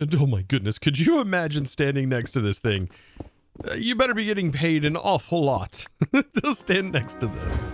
And oh my goodness, could you imagine standing next to this thing? You better be getting paid an awful lot to stand next to this.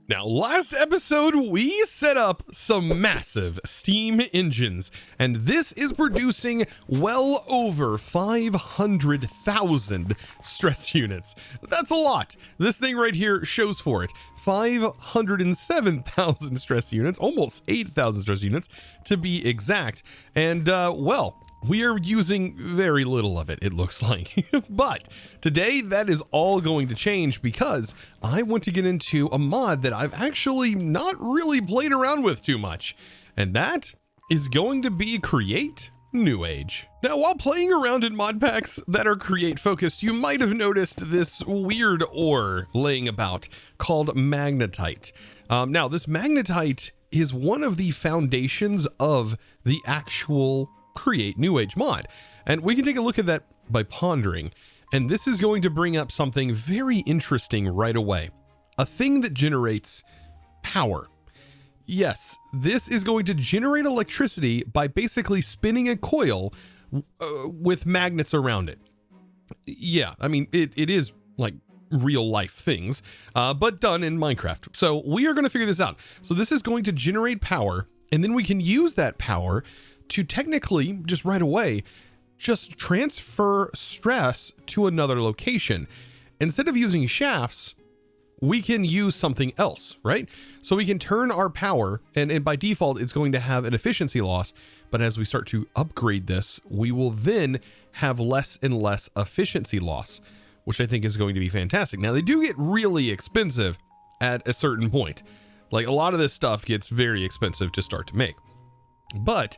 Now, last episode, we set up some massive steam engines, and this is producing well over 500,000 stress units. That's a lot. This thing right here shows for it. 507,000 stress units, almost 8,000 stress units to be exact. And, well, we are using very little of it, it looks like. But today, that is all going to change because I want to get into a mod that I've actually not really played around with too much. And that is going to be Create New Age. Now, while playing around in mod packs that are Create focused, you might have noticed this weird ore laying about called magnetite. Now, this magnetite is one of the foundations of the actual Create New Age mod, and we can take a look at that by pondering. And this is going to bring up something very interesting right away, a thing that generates power. Yes, this is going to generate electricity by basically spinning a coil with magnets around it. Yeah, I mean, it is like real life things, but done in Minecraft. So we are going to figure this out. So this is going to generate power, and then we can use that power to technically, just right away, just transfer stress to another location. Instead of using shafts, we can use something else, right? So we can turn our power, and by default, it's going to have an efficiency loss. But as we start to upgrade this, we will then have less and less efficiency loss, which I think is going to be fantastic. Now, they do get really expensive at a certain point. Like, a lot of this stuff gets very expensive to start to make. But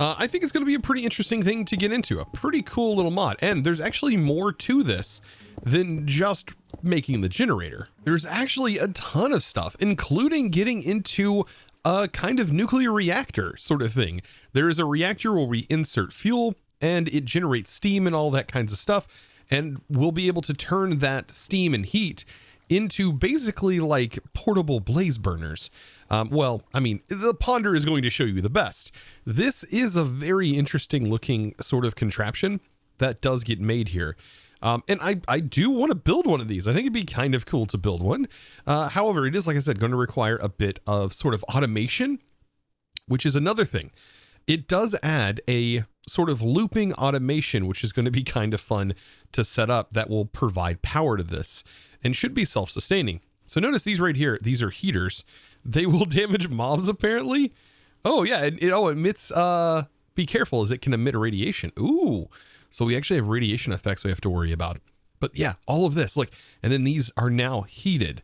I think it's going to be a pretty interesting thing to get into, a pretty cool little mod. And there's actually more to this than just making the generator. There's actually a ton of stuff, including getting into a kind of nuclear reactor sort of thing. There is a reactor where we insert fuel and it generates steam and all that kinds of stuff. And we'll be able to turn that steam and heat into basically like portable blaze burners. Well, I mean, the Ponder is going to show you the best. This is a very interesting looking sort of contraption that does get made here. And I do want to build one of these. I think it'd be kind of cool to build one. However, it is, like I said, going to require a bit of sort of automation, which is another thing. It does add a sort of looping automation, which is going to be kind of fun to set up, that will provide power to this and should be self-sustaining. So notice these right here, these are heaters. They will damage mobs apparently. Oh yeah, it emits, be careful as it can emit radiation. Ooh, so we actually have radiation effects we have to worry about. But yeah, all of this, look, and then these are now heated.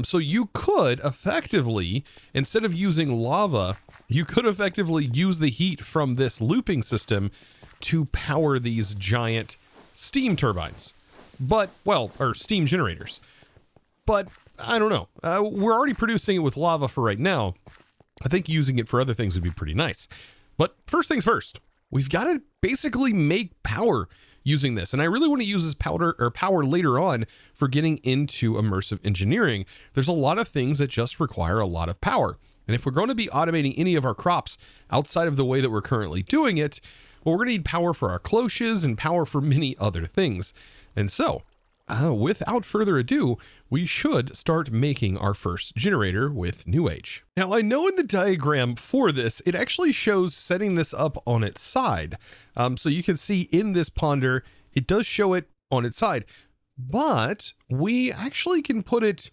So you could effectively, instead of using lava, you could effectively use the heat from this looping system to power these giant steam turbines. But, well, or steam generators. But I don't know. We're already producing it with lava for right now. I think using it for other things would be pretty nice. But first things first, we've got to basically make power using this. And I really want to use this power later on for getting into immersive engineering. There's a lot of things that just require a lot of power. And if we're going to be automating any of our crops outside of the way that we're currently doing it, well, we're going to need power for our cloches and power for many other things. And so, without further ado, we should start making our first generator with New Age. Now, I know in the diagram for this, it actually shows setting this up on its side. So you can see in this ponder, it does show it on its side, but we actually can put it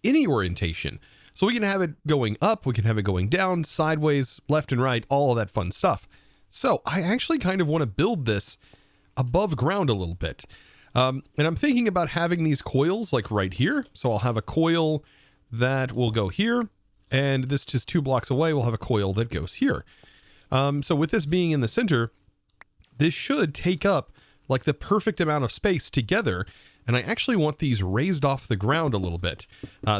any orientation. So we can have it going up, we can have it going down, sideways, left and right, all of that fun stuff. So I actually kind of want to build this above ground a little bit. And I'm thinking about having these coils like right here. So I'll have a coil that will go here, and this just 2 blocks away, we'll have a coil that goes here. So with this being in the center, this should take up like the perfect amount of space together. and I actually want these raised off the ground a little bit.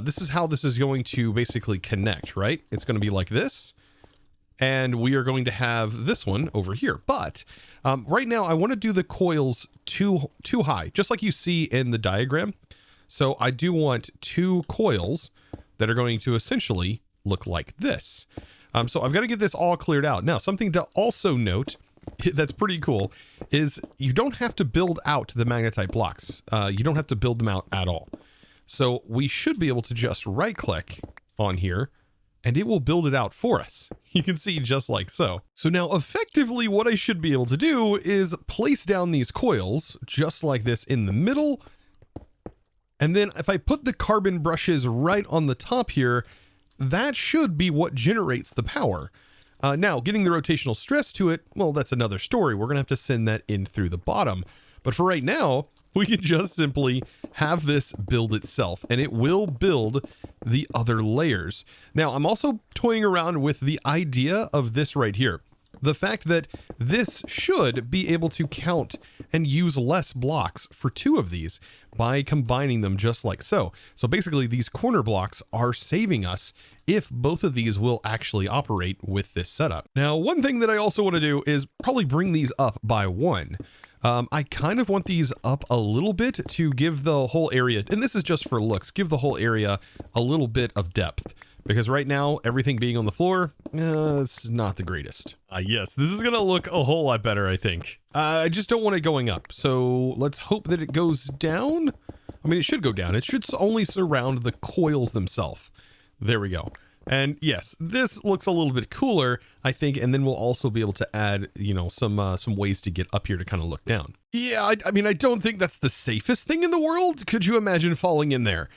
This is how this is going to basically connect, right? It's going to be like this, and we are going to have this one over here. But right now I want to do the coils too high, just like you see in the diagram. So I do want 2 coils that are going to essentially look like this. So I've got to get this all cleared out. Now, something to also note that's pretty cool is you don't have to build out the magnetite blocks. You don't have to build them out at all. So we should be able to just right click on here and it will build it out for us. You can see just like so. So now effectively what I should be able to do is place down these coils just like this in the middle. And then if I put the carbon brushes right on the top here, that should be what generates the power. Now, getting the rotational stress to it, well, that's another story. We're going to have to send that in through the bottom. But for right now, we can just simply have this build itself, and it will build the other layers. Now, I'm also toying around with the idea of this right here. The fact that this should be able to count and use less blocks for 2 of these by combining them just like so. So basically these corner blocks are saving us if both of these will actually operate with this setup. Now, one thing that I also want to do is probably bring these up by 1. I kind of want these up a little bit to give the whole area, and this is just for looks, give the whole area a little bit of depth. Because right now, everything being on the floor, it's not the greatest. Yes, this is going to look a whole lot better, I think. I just don't want it going up. So let's hope that it goes down. I mean, it should go down. It should only surround the coils themselves. There we go. And yes, this looks a little bit cooler, I think. And then we'll also be able to add, you know, some ways to get up here to kind of look down. Yeah, I mean, I don't think that's the safest thing in the world. Could you imagine falling in there?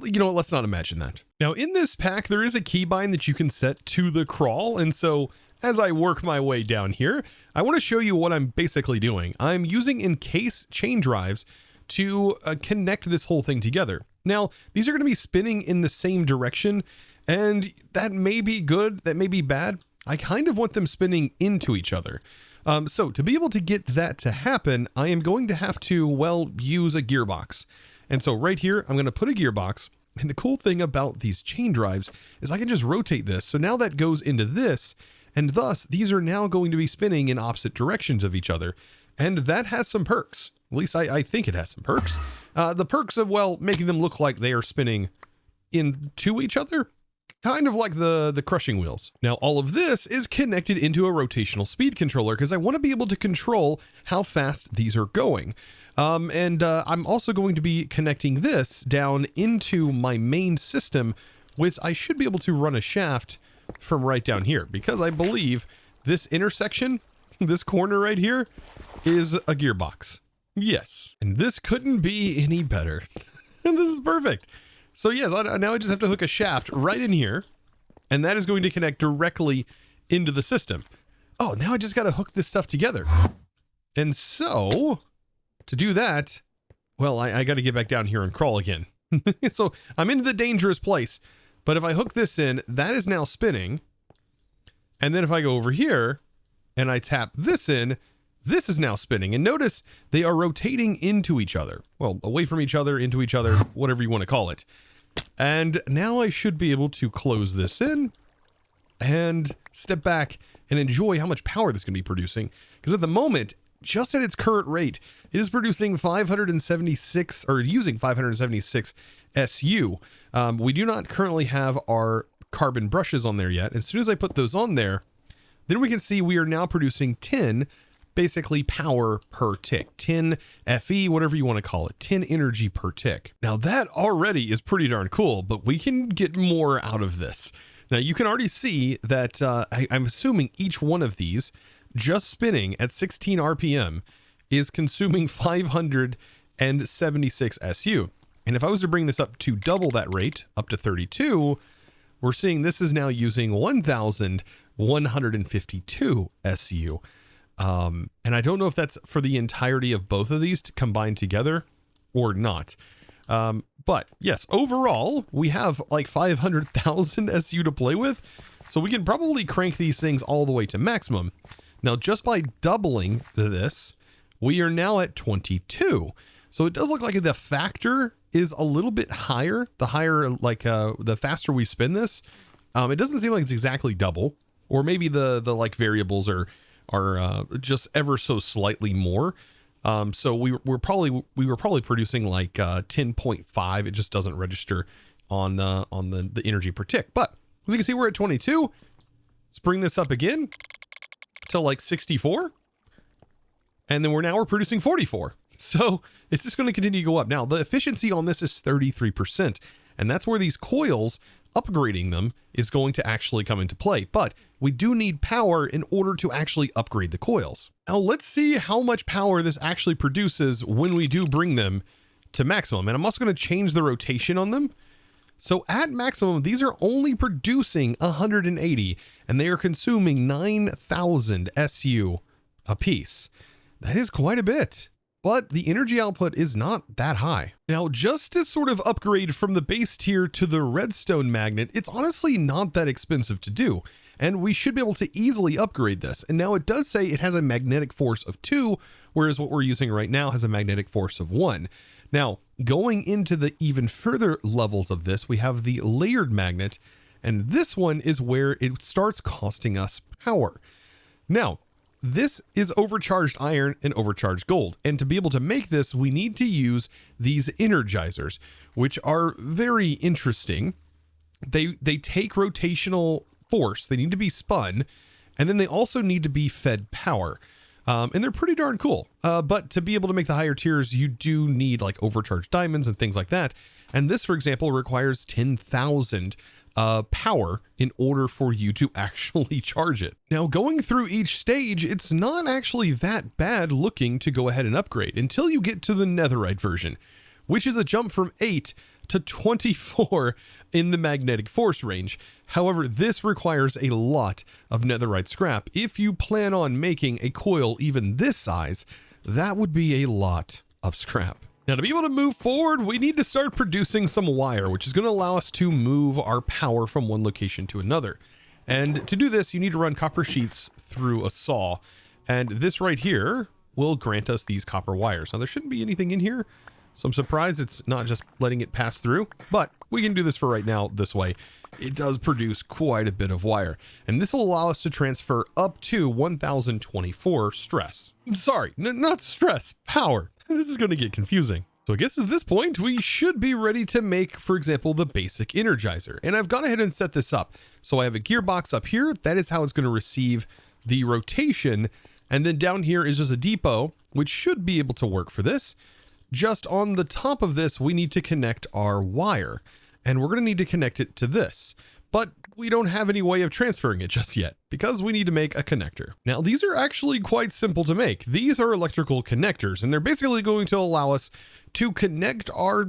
You know, let's not imagine that. Now, in this pack, there is a keybind that you can set to the crawl. And so as I work my way down here, I want to show you what I'm basically doing. I'm using encase chain drives to connect this whole thing together. Now, these are going to be spinning in the same direction, and that may be good, that may be bad. I kind of want them spinning into each other. So to be able to get that to happen, I am going to have to, well, use a gearbox. And so right here, I'm going to put a gearbox. And the cool thing about these chain drives is I can just rotate this. So now that goes into this, and thus these are now going to be spinning in opposite directions of each other. And that has some perks. At least I think it has some perks. The perks of, well, making them look like they are spinning into each other. Kind of like the crushing wheels. Now, all of this is connected into a rotational speed controller because I want to be able to control how fast these are going. I'm also going to be connecting this down into my main system, which I should be able to run a shaft from right down here because I believe this intersection, this corner right here, is a gearbox. Yes, and this couldn't be any better. And this is perfect. So yes, now I just have to hook a shaft right in here, and that is going to connect directly into the system. Oh, now I just got to hook this stuff together. And so to do that, well, I got to get back down here and crawl again. So I'm into the dangerous place. But if I hook this in, that is now spinning. And then if I go over here and I tap this in, this is now spinning. And notice they are rotating into each other. Well, away from each other, into each other, whatever you want to call it. And now I should be able to close this in and step back and enjoy how much power this can be producing. Because at the moment, just at its current rate, it is producing 576, or using 576 SU. We do not currently have our carbon brushes on there yet. As soon as I put those on there, then we can see we are now producing 10 basically power per tick, 10 FE, whatever you want to call it, 10 energy per tick. Now that already is pretty darn cool, but we can get more out of this. Now you can already see that I'm assuming each one of these just spinning at 16 RPM is consuming 576 SU. And if I was to bring this up to double that rate, up to 32, we're seeing this is now using 1,152 SU. And I don't know if that's for the entirety of both of these to combine together or not. But yes, overall, we have like 500,000 SU to play with. So we can probably crank these things all the way to maximum. Now, just by doubling this, we are now at 22. So it does look like the factor is a little bit higher. The higher, like the faster we spin this, it doesn't seem like it's exactly double, or maybe the like variables are just ever so slightly more. So we were probably producing like 10.5. It just doesn't register on the energy per tick. But as you can see, we're at 22. Let's bring this up again to like 64. And then we're producing 44. So it's just going to continue to go up. Now, the efficiency on this is 33%. And that's where these coils, upgrading them, is going to actually come into play. But we do need power in order to actually upgrade the coils. Now, let's see how much power this actually produces when we do bring them to maximum. And I'm also going to change the rotation on them. So at maximum, these are only producing 180, and they are consuming 9,000 SU a piece. That is quite a bit, but the energy output is not that high. Now, just to sort of upgrade from the base tier to the redstone magnet, it's honestly not that expensive to do, and we should be able to easily upgrade this. And now it does say it has a magnetic force of 2, whereas what we're using right now has a magnetic force of 1. Now, going into the even further levels of this, we have the layered magnet, and this one is where it starts costing us power. Now, this is overcharged iron and overcharged gold. And to be able to make this, we need to use these energizers, which are very interesting. They take rotational force. They need to be spun. And then they also need to be fed power. And they're pretty darn cool. But to be able to make the higher tiers, you do need like overcharged diamonds and things like that. And this, for example, requires 10,000 power in order for you to actually charge it. Now, going through each stage, it's not actually that bad looking to go ahead and upgrade until you get to the netherite version, which is a jump from 8 to 24 in the magnetic force range. However, this requires a lot of netherite scrap. If you plan on making a coil even this size, that would be a lot of scrap. Now, to be able to move forward, we need to start producing some wire, which is going to allow us to move our power from one location to another. And to do this, you need to run copper sheets through a saw. And this right here will grant us these copper wires. Now, there shouldn't be anything in here, so I'm surprised it's not just letting it pass through. But we can do this for right now this way. It does produce quite a bit of wire. And this will allow us to transfer up to 1024 stress. Sorry, not stress, power. This is going to get confusing. So I guess at this point, we should be ready to make, for example, the basic energizer. And I've gone ahead and set this up. So I have a gearbox up here. That is how it's going to receive the rotation. And then down here is just a depot, which should be able to work for this. Just on the top of this, we need to connect our wire. And we're going to need to connect it to this. But we don't have any way of transferring it just yet because we need to make a connector. Now, these are actually quite simple to make. These are electrical connectors, and they're basically going to allow us to connect our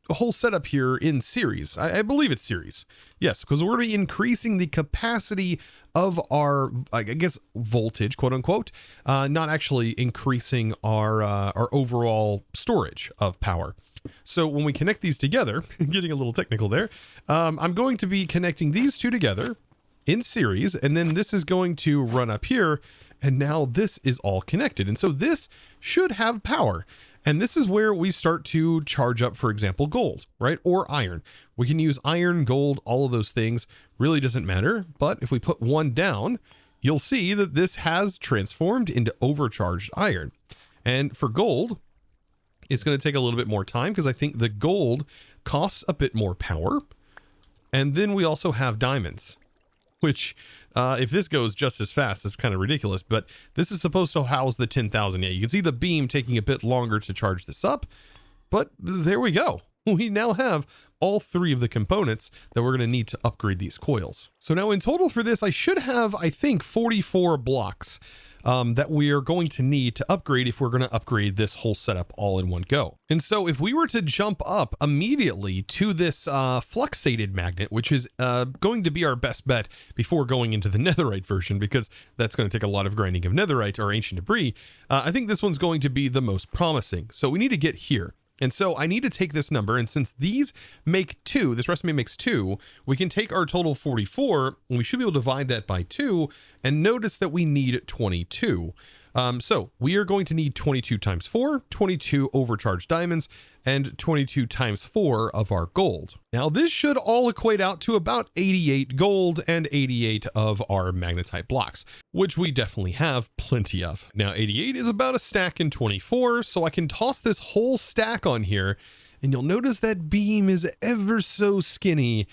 whole setup here in series. I believe it's series. Yes, because we're going to be increasing the capacity of our, I guess, voltage, quote unquote, not actually increasing our overall storage of power. So when we connect these together, getting a little technical there, I'm going to be connecting these two together in series, and then this is going to run up here, and now this is all connected. And so this should have power. And this is where we start to charge up, for example, gold, right? Or iron. We can use iron, gold, all of those things. Really doesn't matter. But if we put one down, you'll see that this has transformed into overcharged iron. And for gold, it's going to take a little bit more time because I think the gold costs a bit more power. And then we also have diamonds, which if this goes just as fast, it's kind of ridiculous. But this is supposed to house the 10,000. Yeah, you can see the beam taking a bit longer to charge this up. But there we go. We now have all three of the components that we're going to need to upgrade these coils. So now in total for this, I should have, I think, 44 blocks that we are going to need to upgrade if we're going to upgrade this whole setup all in one go. And so if we were to jump up immediately to this fluxated magnet, which is going to be our best bet before going into the netherite version, because that's going to take a lot of grinding of netherite or ancient debris, I think this one's going to be the most promising. So we need to get here. And so I need to take this number, and since these make 2, this recipe makes 2, we can take our total 44, and we should be able to divide that by 2, and notice that we need 22. So we are going to need 22 times 4, 22 overcharged diamonds, and 22 times 4 of our gold. Now this should all equate out to about 88 gold and 88 of our magnetite blocks, which we definitely have plenty of. Now 88 is about a stack in 24, so I can toss this whole stack on here, and you'll notice that beam is ever so skinny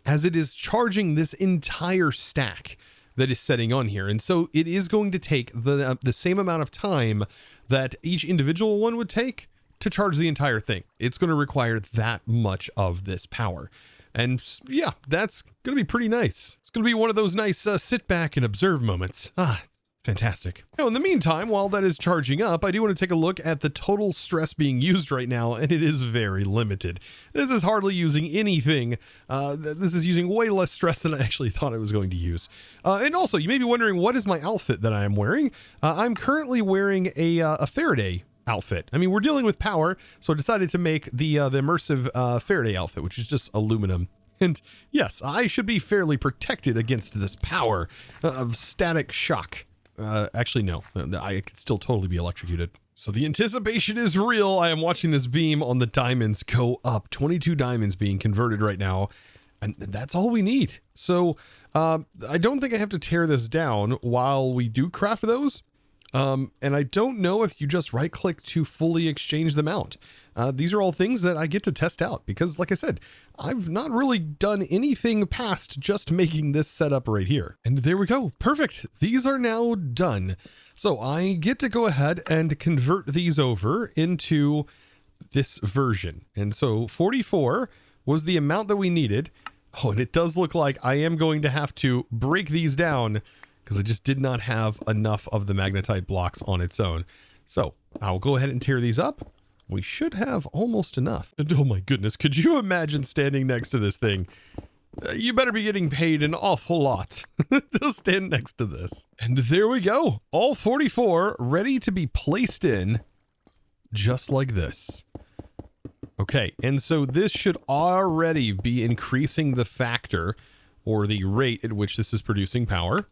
as it is charging this entire stack that is setting on here. And so it is going to take the same amount of time that each individual one would take to charge the entire thing. It's going to require that much of this power. And yeah, that's going to be pretty nice. It's going to be one of those nice sit back and observe moments. Fantastic. Now, in the meantime, while that is charging up, I do want to take a look at the total stress being used right now, and it is very limited. This is hardly using anything. This is using way less stress than I actually thought it was going to use. And also, you may be wondering, what is my outfit that I am wearing? I'm currently wearing a Faraday outfit. I mean, we're dealing with power, so I decided to make the immersive Faraday outfit, which is just aluminum. And yes, I should be fairly protected against this power of static shock. Actually, no, I could still totally be electrocuted. So the anticipation is real. I am watching this beam on the diamonds go up. 22 diamonds being converted right now. And that's all we need. So I don't think I have to tear this down while we do craft those. And I don't know if you just right click to fully exchange them out. These are all things that I get to test out because, like I said, I've not really done anything past just making this setup right here. And there we go. Perfect. These are now done. So I get to go ahead and convert these over into this version. And so 44 was the amount that we needed. Oh, and it does look like I am going to have to break these down because I just did not have enough of the magnetite blocks on its own. So I'll go ahead and tear these up. We should have almost enough. And oh my goodness, could you imagine standing next to this thing? You better be getting paid an awful lot to stand next to this. And there we go. All 44 ready to be placed in just like this. Okay, and so this should already be increasing the factor or the rate at which this is producing power.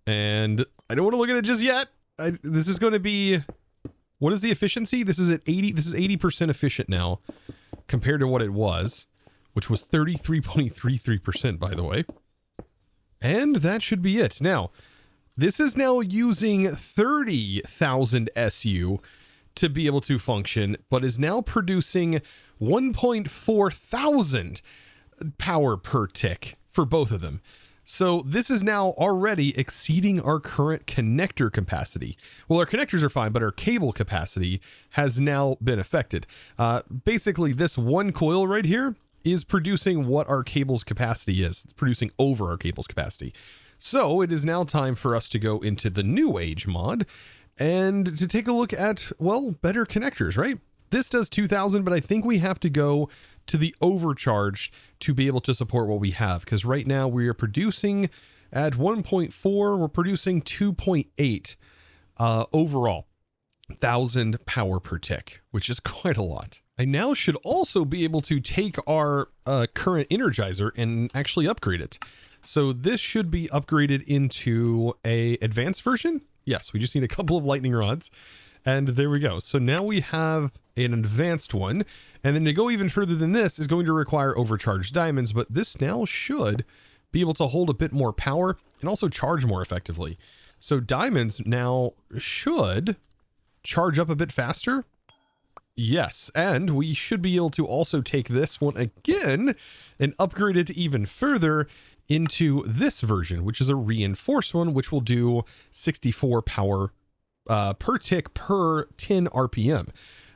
And I don't want to look at it just yet. This is going to be... What is the efficiency? This is at 80. This is 80% efficient now compared to what it was, which was 33.33%, by the way. And that should be it. Now, this is now using 30,000 SU to be able to function, but is now producing 1.4 thousand power per tick for both of them. So this is now already exceeding our current connector capacity. Well, our connectors are fine, but our cable capacity has now been affected. Basically, this one coil right here is producing what our cable's capacity is. It's producing over our cable's capacity. So it is now time for us to go into the New Age mod and to take a look at, well, better connectors, right? This does 2,000, but I think we have to go to the overcharged to be able to support what we have. Because right now we are producing at 1.4, we're producing 2.8 overall, 1,000 power per tick, which is quite a lot. I now should also be able to take our current Energizer and actually upgrade it. So this should be upgraded into a advanced version. Yes, we just need a couple of lightning rods. And there we go. So now we have an advanced one. And then to go even further than this is going to require overcharged diamonds. But this now should be able to hold a bit more power and also charge more effectively. So diamonds now should charge up a bit faster. Yes, and we should be able to also take this one again and upgrade it even further into this version, which is a reinforced one, which will do 64 power per tick per 10 RPM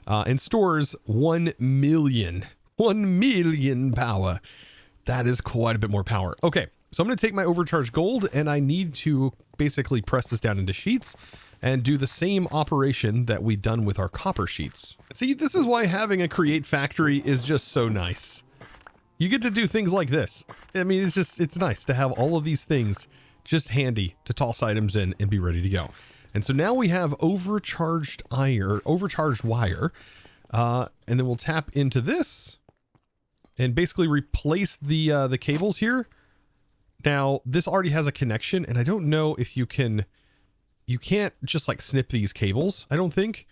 and stores 1 million power. That is quite a bit more power. Okay, so I'm going to take my overcharged gold and I need to basically press this down into sheets and do the same operation that we've done with our copper sheets. See, this is why having a create factory is just so nice. You get to do things like this. I mean, it's nice to have all of these things just handy to toss items in and be ready to go. And so now we have overcharged wire, and then we'll tap into this and basically replace the cables here. Now, this already has a connection, and I don't know if you can you can't just like snip these cables, I don't think.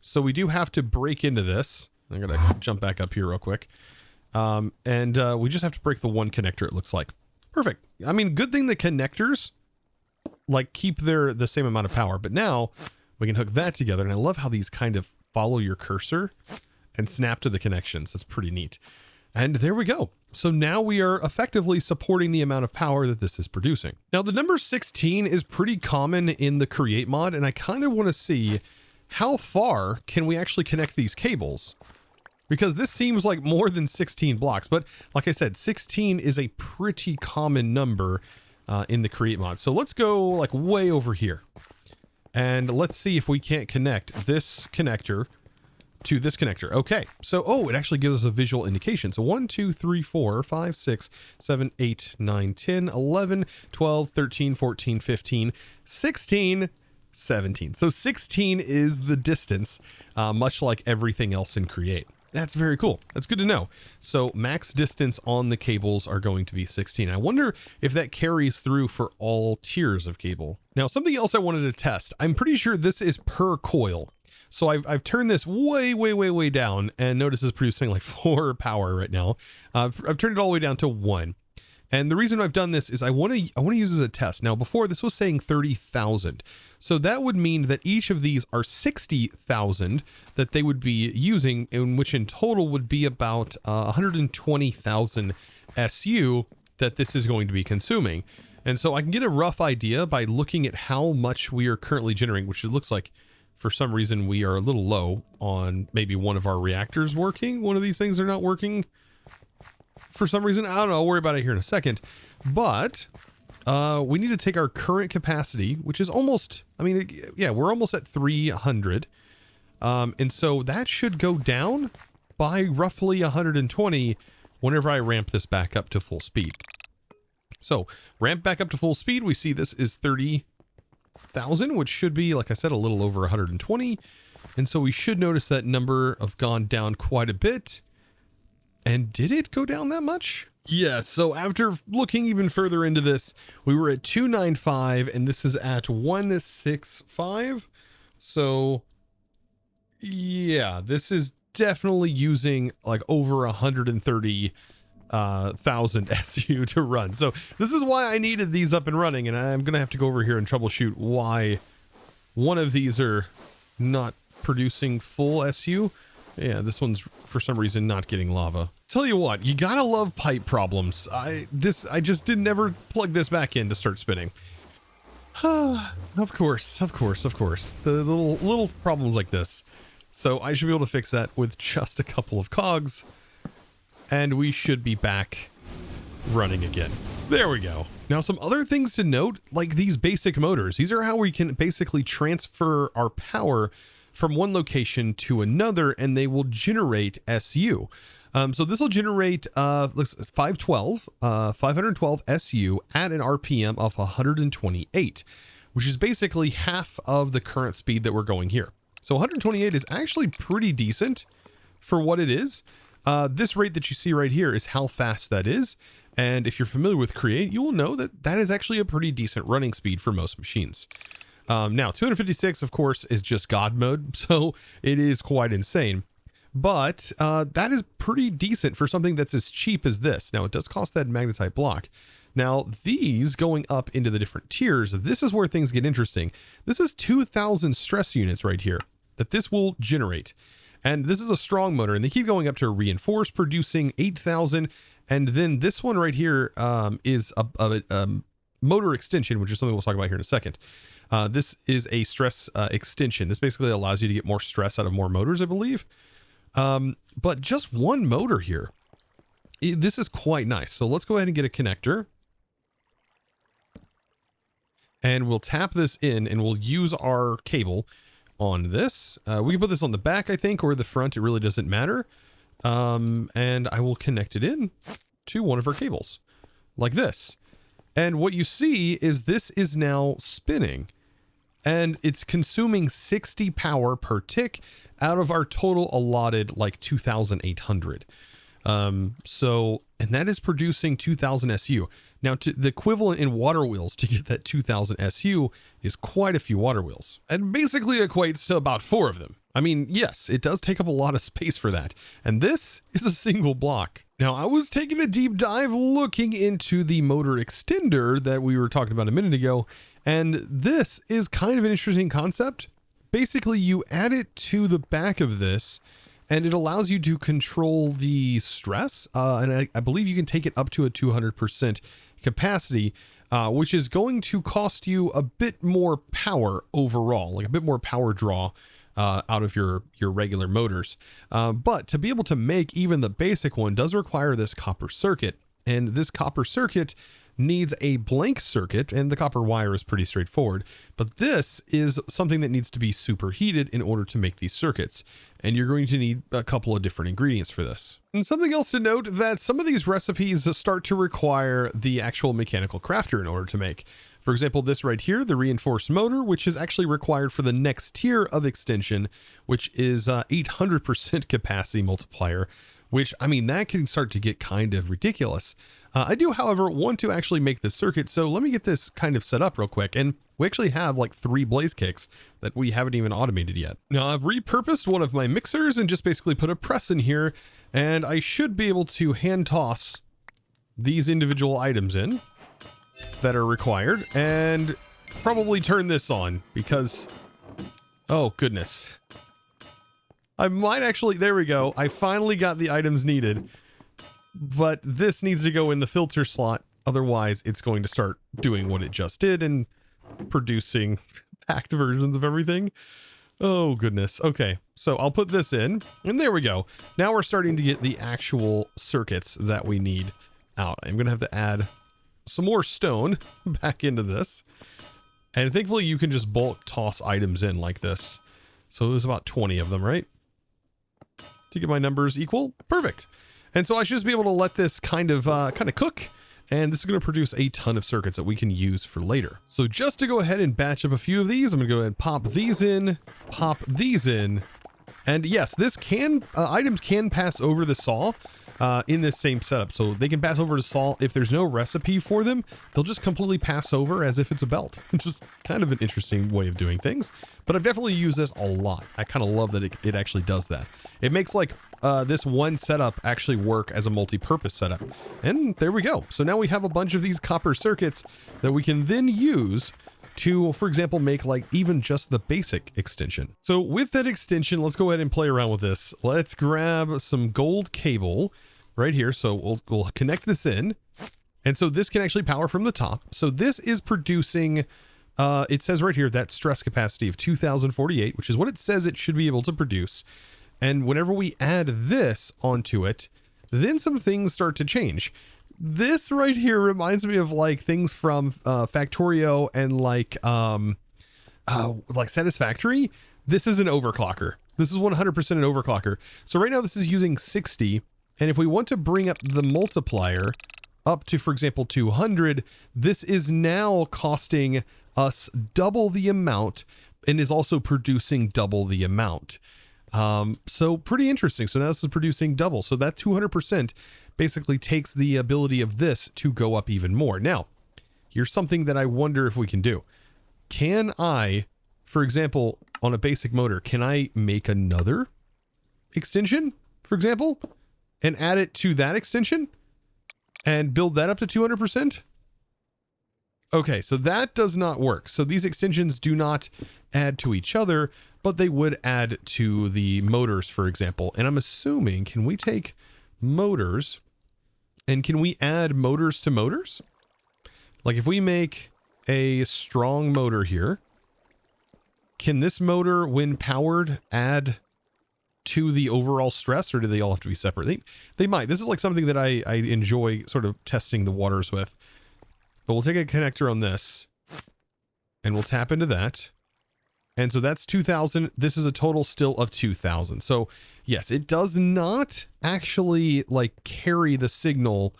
So we do have to break into this. I'm going to jump back up here real quick. We just have to break the one connector, it looks like. Perfect. I mean, good thing the connectors like keep the same amount of power, but now we can hook that together. And I love how these kind of follow your cursor and snap to the connections. That's pretty neat. And there we go. So now we are effectively supporting the amount of power that this is producing. Now the number 16 is pretty common in the create mod, and I kind of want to see how far can we actually connect these cables, because this seems like more than 16 blocks. But like I said, 16 is a pretty common number in the create mod. So let's go like way over here and let's see if we can't connect this connector to this connector. Okay, so it actually gives us a visual indication. So 1 2 3 4 5 6 7 8 9 10 11 12 13 14 15 16 17. So 16 is the distance, much like everything else in create. That's very cool. That's good to know. So max distance on the cables are going to be 16. I wonder if that carries through for all tiers of cable. Now, something else I wanted to test. I'm pretty sure this is per coil. So I've turned this way down, and notice it's producing like 4 power right now. I've turned it all the way down to 1. And the reason I've done this is I want to use as a test. Now, before this was saying 30,000. So that would mean that each of these are 60,000 that they would be using, in which in total would be about 120,000 SU that this is going to be consuming. And so I can get a rough idea by looking at how much we are currently generating, which it looks like for some reason we are a little low on maybe one of our reactors working. One of these things are not working for some reason. I don't know. I'll worry about it here in a second. But we need to take our current capacity, which is almost, I mean, yeah, we're almost at 300. And so that should go down by roughly 120 whenever I ramp this back up to full speed. So ramp back up to full speed. We see this is 30,000, which should be, like I said, a little over 120. And so we should notice that number have gone down quite a bit. And did it go down that much? Yeah, so after looking even further into this, we were at 295 and this is at 165. So yeah, this is definitely using like over 130,000 SU to run. So this is why I needed these up and running, and I'm gonna have to go over here and troubleshoot why one of these are not producing full SU. Yeah, this one's for some reason not getting lava. Tell you what, you gotta love pipe problems. I just didn't ever plug this back in to start spinning. Of course. The little problems like this. So I should be able to fix that with just a couple of cogs, and we should be back running again. There we go. Now, some other things to note, like these basic motors. These are how we can basically transfer our power from one location to another, and they will generate SU. So this will generate 512 SU at an RPM of 128, which is basically half of the current speed that we're going here. So 128 is actually pretty decent for what it is. This rate that you see right here is how fast that is. And if you're familiar with Create, you will know that that is actually a pretty decent running speed for most machines. Now, 256, of course, is just God mode, so it is quite insane. But that is pretty decent for something that's as cheap as this. Now, it does cost that magnetite block. Now, these going up into the different tiers, this is where things get interesting. This is 2,000 stress units right here that this will generate. And this is a strong motor, and they keep going up to reinforce, producing 8,000. And then this one right here is a motor extension, which is something we'll talk about here in a second. This is a stress extension. This basically allows you to get more stress out of more motors, I believe. But just one motor here. This is quite nice. So let's go ahead and get a connector. And we'll tap this in and we'll use our cable on this. We can put this on the back, I think, or the front. It really doesn't matter. And I will connect it in to one of our cables like this. And what you see is this is now spinning, and it's consuming 60 power per tick out of our total allotted like 2,800. And that is producing 2000 SU. Now, the equivalent in water wheels to get that 2000 SU is quite a few water wheels, and basically equates to about 4 of them. I mean, yes, it does take up a lot of space for that. And this is a single block. Now, I was taking a deep dive looking into the motor extender that we were talking about a minute ago, and this is kind of an interesting concept. Basically, you add it to the back of this, and it allows you to control the stress. And I believe you can take it up to a 200% capacity, which is going to cost you a bit more power overall, like a bit more power draw out of your regular motors. But to be able to make even the basic one does require this copper circuit. And this copper circuit needs a blank circuit, and the copper wire is pretty straightforward. But this is something that needs to be superheated in order to make these circuits. And you're going to need a couple of different ingredients for this. And something else to note, that some of these recipes start to require the actual mechanical crafter in order to make. For example, this right here, the reinforced motor, which is actually required for the next tier of extension, which is 800% capacity multiplier, which, I mean, that can start to get kind of ridiculous. I do, however, want to actually make this circuit, so let me get this kind of set up real quick. And we actually have like 3 blaze kicks that we haven't even automated yet. Now, I've repurposed one of my mixers and just basically put a press in here, and I should be able to hand toss these individual items in that are required, and probably turn this on because, oh goodness, I might actually, there we go. I finally got the items needed, but this needs to go in the filter slot. Otherwise it's going to start doing what it just did and producing packed versions of everything. Oh goodness. Okay, so I'll put this in, and there we go. Now we're starting to get the actual circuits that we need out. I'm gonna have to add some more stone back into this, and thankfully you can just bulk toss items in like this. So there's about 20 of them, right? To get my numbers equal. Perfect. And so I should just be able to let this kind of cook, and this is going to produce a ton of circuits that we can use for later. So just to go ahead and batch up a few of these, I'm going to go ahead and pop these in, and yes, this can items can pass over the saw in this same setup. So they can pass over the saw. If there's no recipe for them, they'll just completely pass over as if it's a belt, which is kind of an interesting way of doing things. But I've definitely used this a lot. I kind of love that it actually does that. It makes like this one setup actually work as a multi-purpose setup. And there we go. So now we have a bunch of these copper circuits that we can then use to, for example, make like even just the basic extension. So with that extension, let's go ahead and play around with this. Let's grab some gold cable right here. So we'll connect this in. And so this can actually power from the top. So this is producing, it says right here, that stress capacity of 2048, which is what it says it should be able to produce. And whenever we add this onto it, then some things start to change. This right here reminds me of like things from Factorio and like Satisfactory. This is an overclocker. This is 100% an overclocker. So right now this is using 60. And if we want to bring up the multiplier up to, for example, 200, this is now costing us double the amount and is also producing double the amount. So pretty interesting. So now this is producing double. So that 200% basically takes the ability of this to go up even more. Now, here's something that I wonder if we can do. Can I, for example, on a basic motor, can I make another extension, for example, and add it to that extension and build that up to 200%? Okay, so that does not work. So these extensions do not add to each other, but they would add to the motors, for example. And I'm assuming, can we take motors and can we add motors to motors? Like if we make a strong motor here, can this motor, when powered, add to the overall stress, or do they all have to be separate? They might. This is like something that I enjoy sort of testing the waters with. But we'll take a connector on this and we'll tap into that. And so that's 2000. This is a total still of 2000. So yes, it does not actually like carry the signal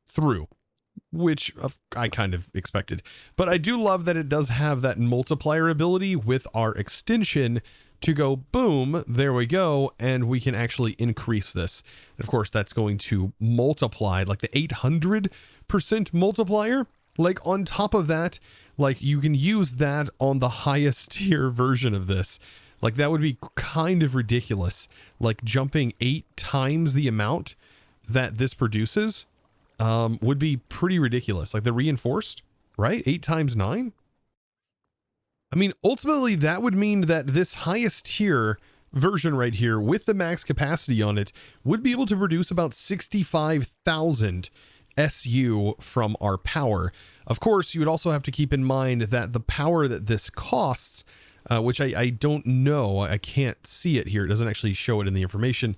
through, which I kind of expected. But I do love that it does have that multiplier ability with our extension to go boom, there we go, and we can actually increase this. And of course, that's going to multiply like the 800% multiplier. Like on top of that, like you can use that on the highest tier version of this. Like that would be kind of ridiculous. Like jumping 8 times the amount that this produces would be pretty ridiculous. Like the reinforced, right? 8 times 9. I mean, ultimately that would mean that this highest tier version right here with the max capacity on it would be able to produce about 65,000 SU from our power. Of course, you would also have to keep in mind that the power that this costs, which I don't know, I can't see it here. It doesn't actually show it in the information.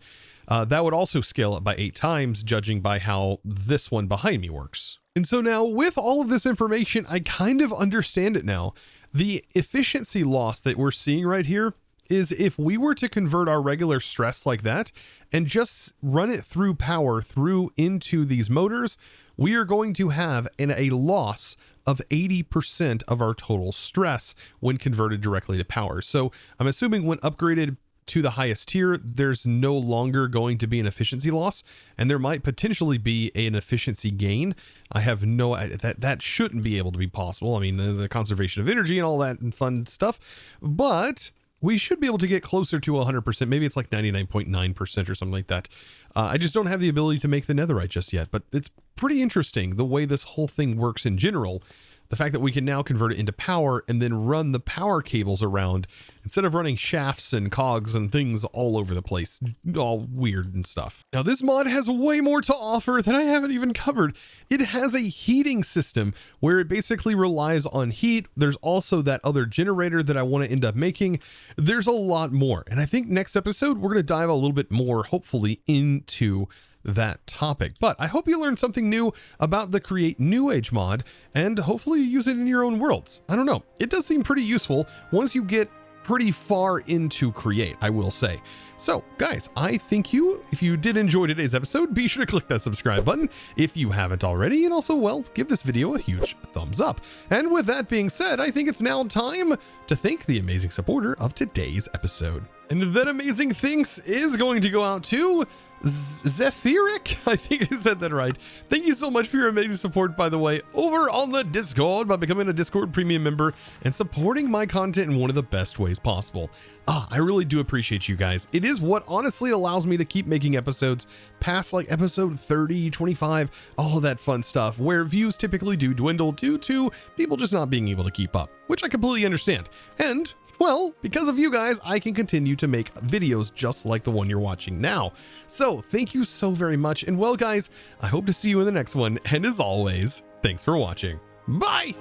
That would also scale up by 8 times, judging by how this one behind me works. And so now with all of this information, I kind of understand it now. The efficiency loss that we're seeing right here is if we were to convert our regular stress like that and just run it through power through into these motors, we are going to have a loss of 80% of our total stress when converted directly to power. So I'm assuming when upgraded to the highest tier, there's no longer going to be an efficiency loss, and there might potentially be an efficiency gain. I have no, that shouldn't be able to be possible. I mean, the conservation of energy and all that and fun stuff, but we should be able to get closer to 100%. Maybe it's like 99.9% or something like that. I just don't have the ability to make the netherite just yet, but it's pretty interesting the way this whole thing works in general. The fact that we can now convert it into power and then run the power cables around instead of running shafts and cogs and things all over the place, all weird and stuff. Now this mod has way more to offer that I haven't even covered. It has a heating system where it basically relies on heat. There's also that other generator that I want to end up making. There's a lot more. And I think next episode, we're going to dive a little bit more, hopefully, into that topic. But I hope you learned something new about the Create New Age mod, and hopefully you use it in your own worlds. I don't know. It does seem pretty useful once you get pretty far into Create, I will say. So guys, I thank you. If you did enjoy today's episode, be sure to click that subscribe button if you haven't already, and also, well, give this video a huge thumbs up. And with that being said, I think it's now time to thank the amazing supporter of today's episode. And that amazing thanks is going to go out to Zephyric, I think I said that right. Thank you so much for your amazing support, by the way, over on the Discord by becoming a Discord premium member and supporting my content in one of the best ways possible. I really do appreciate you guys. It is what honestly allows me to keep making episodes past like episode 30, 25, all of that fun stuff where views typically do dwindle due to people just not being able to keep up, which I completely understand. And well, because of you guys, I can continue to make videos just like the one you're watching now. So thank you so very much. And well, guys, I hope to see you in the next one. And as always, thanks for watching. Bye!